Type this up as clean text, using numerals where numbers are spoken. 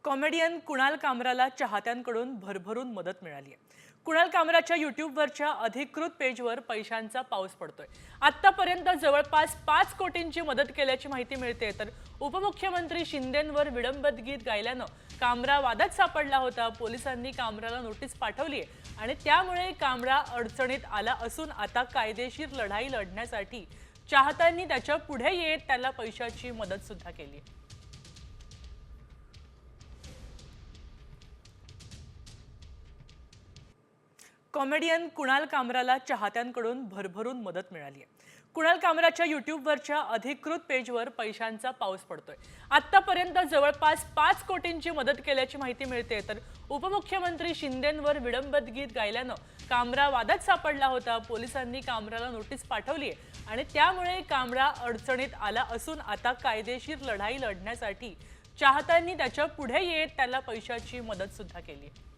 Comedian Kunal कामराला चाहत्यांकडून भरभरून मदत मिळाली आहे। कुणाल कामराच्या यूट्यूबवरच्या अधिकृत पेजवर पैशांचा पाऊस पडतोय। आतापर्यंत जवळपास 5 कोटींची मदत केल्याची माहिती मिळते। तर उपमुख्यमंत्री शिंदेंवर विडंबित गीत गायल्यानं कामरा वादात सापडला होता। पोलिसांनी कामराला नोटीस पाठवली आहे आणि त्यामुळे कामरा अडचणीत आला असून आता कायदेशीर लढाई लढण्यासाठी चाहत्यांनी त्याच्या पुढे येत त्याला पैशाची मदत सुद्धा केली आहे। कॉमेडियन कुणाल कामराला चाहत्यांकडून भरभरून मदत मिळाली आहे। कुणाल कामराच्या यूट्यूबवरच्या अधिकृत पेजवर पैशांचा पाऊस पडतोय। आतापर्यंत जवळपास 5 कोटींची मदत केल्याची माहिती मिळते। तर उपमुख्यमंत्री शिंदेंवर विडंबित गीत गायल्यानं कामरा वादात सापडला होता। पोलिसांनी कामराला नोटीस पाठवली आहे आणि त्यामुळे कामरा अडचणीत आला असून आता कायदेशीर लढाई लढण्यासाठी चाहत्यांनी त्याच्या पुढे येत त्याला पैशाची मदत सुद्धा केली आहे।